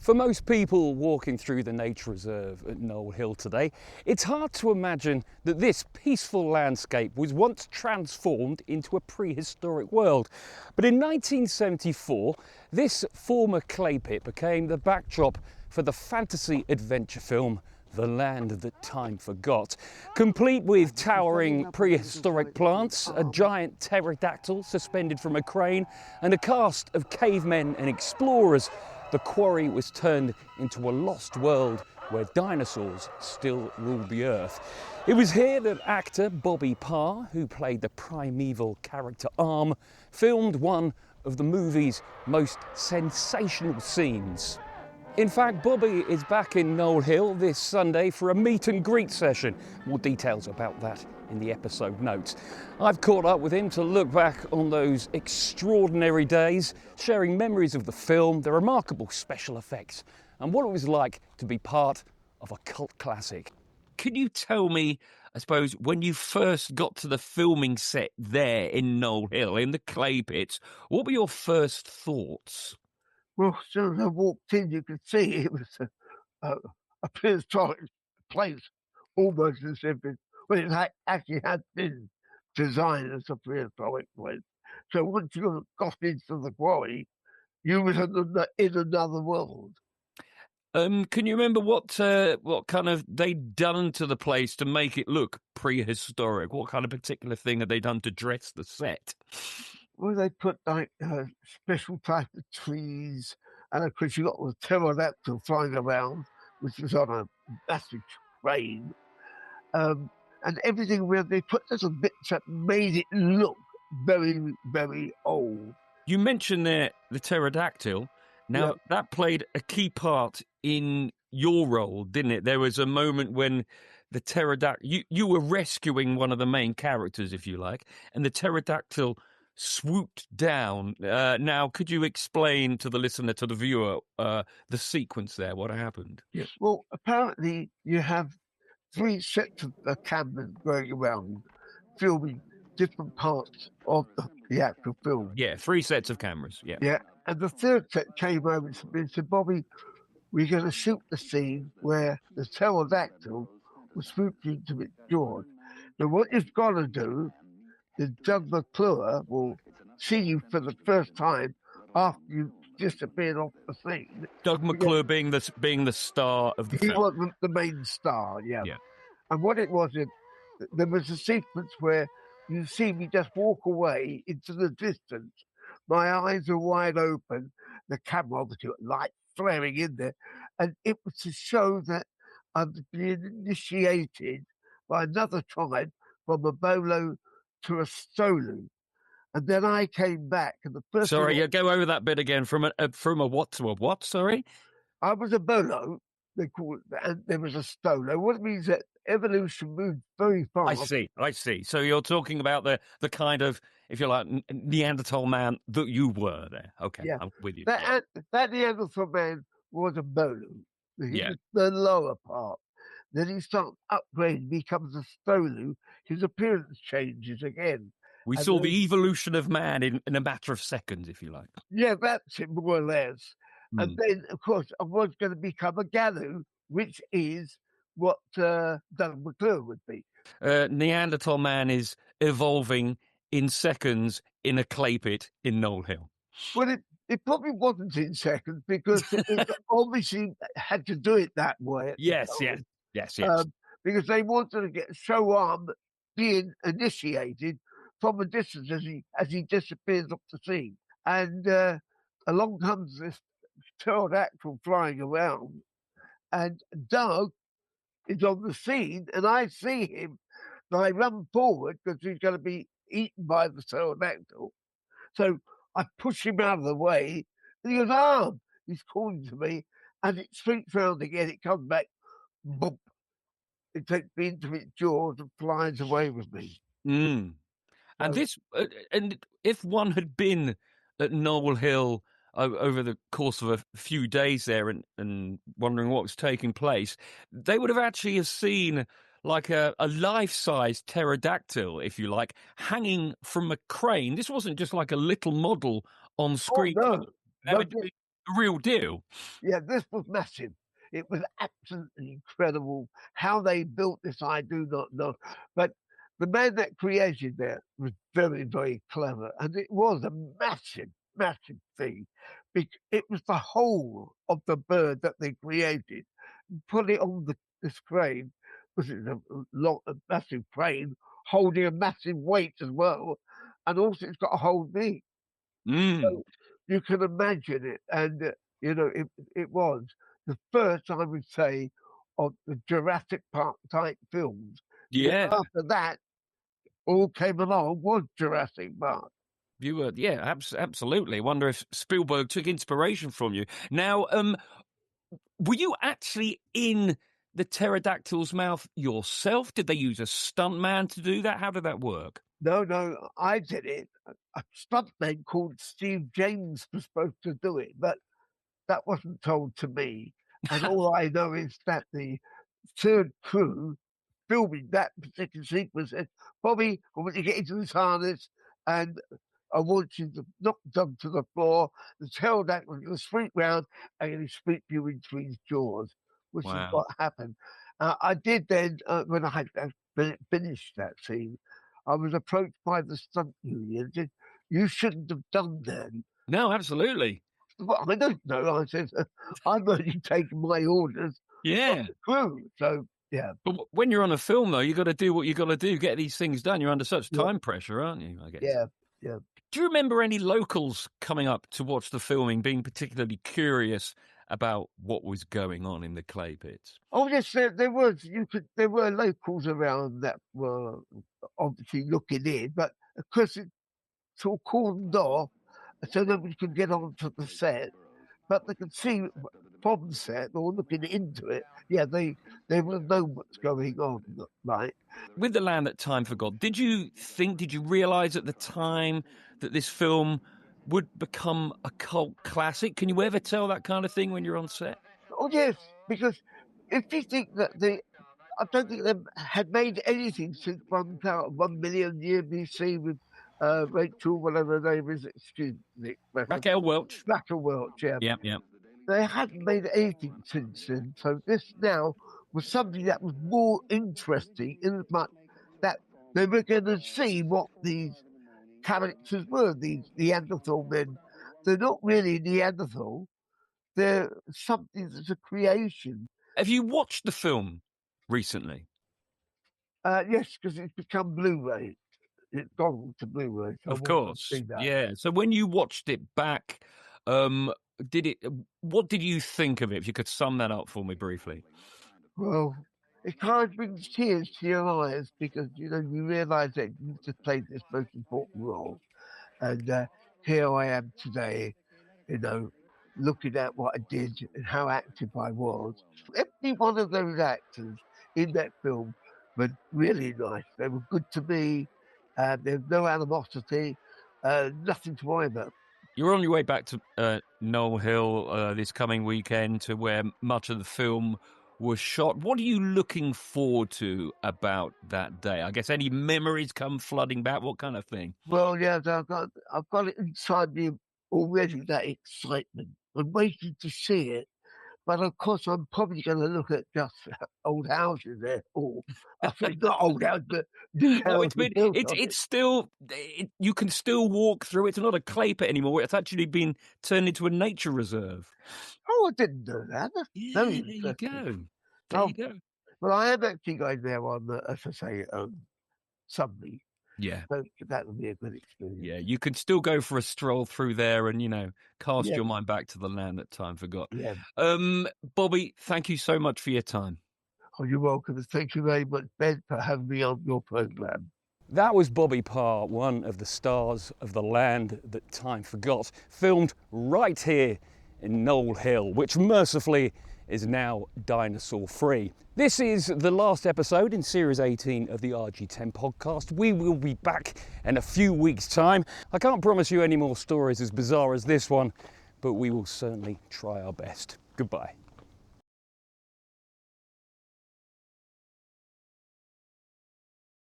For most people walking through the nature reserve at Knowl Hill today, it's hard to imagine that this peaceful landscape was once transformed into a prehistoric world. But in 1974, this former clay pit became the backdrop for the fantasy adventure film The Land That Time Forgot, complete with towering prehistoric plants, a giant pterodactyl suspended from a crane, and a cast of cavemen and explorers. The quarry was turned into a lost world where dinosaurs still ruled the earth. It was here that actor Bobby Parr, who played the primeval character Arm, filmed one of the movie's most sensational scenes. In fact, Bobby is back in Knowl Hill this Sunday for a meet and greet session. More details about that in the episode notes. I've caught up with him to look back on those extraordinary days, sharing memories of the film, the remarkable special effects, and what it was like to be part of a cult classic. Can you tell me, I suppose, when you first got to the filming set there in Knowl Hill, in the clay pits, what were your first thoughts? Well, as soon as I walked in, you could see it was a prehistoric place, almost as if it actually had been designed as a prehistoric place. So once you got into the quarry, you was in another world. Can you remember what kind of they'd done to the place to make it look prehistoric? What kind of particular thing had they done to dress the set? Well, they put like special type of trees, and of course you got the pterodactyl flying around, which was on a massive train, and everything where they put little bits that made it look very, very old. You mentioned there the pterodactyl. Now, that played a key part in your role, didn't it? There was a moment when the pterodactyl, you were rescuing one of the main characters, if you like, and the pterodactyl swooped down. Now, could you explain to the listener, to the viewer, the sequence there, what happened? Yes. Well, apparently you have 3 sets of cameras going around filming different parts of the actual film. Yeah, 3 sets of cameras, yeah. Yeah, and the third set came over to me and said, Bobby, we're going to shoot the scene where the pterodactyl was swooped into its jaws. Now, what you've got to do is Doug McClure will see you for the first time after you've disappeared off the scene. Doug McClure being the star of the film. He was the main star, yeah. And what it was, there was a sequence where you see me just walk away into the distance. My eyes are wide open. The camera, obviously, light flaring in there. And it was to show that I'm being initiated by another tribe from a Bolo to a Stolu. And then I came back. And the first Sorry, go over that bit again. From a what to a what, sorry? I was a Bolo, they call it, and there was a Stolu. What it means that evolution moved very fast. I see. So you're talking about the kind of, if you like, Neanderthal man that you were there. Okay, yeah. I'm with you. That Neanderthal man was a Bolo. He was the lower part. Then he starts upgrading, becomes a Stolu. His appearance changes again. We saw the evolution of man in a matter of seconds, if you like. Yeah, that's it, more or less. And then, of course, I was going to become a Galu, which is what Doug McClure would be. Neanderthal man is evolving in seconds in a clay pit in Knowl Hill. Well, it probably wasn't in seconds because it obviously had to do it that way. Yes. Because they wanted to show Arm being initiated from a distance as he disappears off the scene. And along comes this pterodactyl flying around, and Doug is on the scene, and I see him, and I run forward because he's going to be eaten by the pterodactyl. So I push him out of the way, and he goes, Arm! He's calling to me, and it swings round again, it comes back, boom. It takes me into its jaws and flies away with me. And and if one had been at Knowl Hill over the course of a few days there and wondering what was taking place, they would have actually seen like a life-size pterodactyl, if you like, hanging from a crane. This wasn't just like a little model on screen. Oh, no. The real deal. Yeah, this was massive. It was absolutely incredible. How they built this, I do not know. But the man that created that was very, very clever. And it was a massive, massive thing. It was the whole of the bird that they created. Put it on this crane, because it's a massive crane holding a massive weight as well. And also it's got a hold me. So you can imagine it. And, it was the first, I would say, of the Jurassic Park type films. Yeah. After that, all came along was Jurassic Park. You were, yeah, absolutely. I wonder if Spielberg took inspiration from you. Now, were you actually in the pterodactyl's mouth yourself? Did they use a stuntman to do that? How did that work? No, I did it. A stuntman called Steve James was supposed to do it, but that wasn't told to me. And all I know is that the third crew filming that particular sequence said, Bobby, I want you to get into this harness and I want you to knock Doug to the floor. The pterodactyl was going to sweep round and going to sweep you into his jaws, which is what happened. I did then, when I had finished that scene, I was approached by the stunt union and said, you shouldn't have done that. No, absolutely. Well, I don't know. I said, I'm only taking my orders from the crew. So, yeah. But when you're on a film, though, you got to do what you got to do, get these things done. You're under such time pressure, aren't you, I guess? Yeah. Do you remember any locals coming up to watch the filming, being particularly curious about what was going on in the clay pits? Oh, yes, there was. There were locals around that were obviously looking in, but of course it's all cordoned off, so nobody could get onto the set. But they could see from the set or looking into it. Yeah, they will know what's going on, right? With The Land That Time Forgot, did you realise at the time that this film would become a cult classic? Can you ever tell that kind of thing when you're on set? Oh, yes, because if you think that I don't think they had made anything since 1 million year BC with Rachel, whatever her name is, excuse me. Raquel Welch. Raquel Welch, yeah. Yep. They hadn't made anything since then. So this now was something that was more interesting in as much that they were going to see what these characters were, these Neanderthal men. They're not really Neanderthal. They're something that's a creation. Have you watched the film recently? Yes, because it's become Blu-ray. It's gone to Blu-ray. So of course. Yeah. So when you watched it back, what did you think of it? If you could sum that up for me briefly. Well, it kind of brings tears to your eyes because, you realise that you just played this most important role. And here I am today, looking at what I did and how active I was. Every one of those actors in that film were really nice. They were good to me. There's no animosity, nothing to worry about. You're on your way back to Knowl Hill this coming weekend, to where much of the film was shot. What are you looking forward to about that day? I guess any memories come flooding back. What kind of thing? Well, yeah, I've got it inside me already, that excitement. I'm waiting to see it. But of course, I'm probably going to look at just old houses there. Or I think not old houses, but new houses. It's still, you can still walk through. It's not a clay pit anymore. It's actually been turned into a nature reserve. Oh, I didn't know that. Yeah, there you go. There you go. Well, I am actually going there on, as I say, Sunday. Yeah. So that would be a good experience. Yeah, you can still go for a stroll through there and, cast your mind back to the land that time forgot. Yeah. Bobby, thank you so much for your time. Oh, you're welcome. Thank you very much, Ben, for having me on your programme. That was Bobby Parr, one of the stars of The Land That Time Forgot, filmed right here in Knowl Hill, which mercifully is now dinosaur-free. This is the last episode in Series 18 of the RG10 Podcast. We will be back in a few weeks' time. I can't promise you any more stories as bizarre as this one, but we will certainly try our best. Goodbye.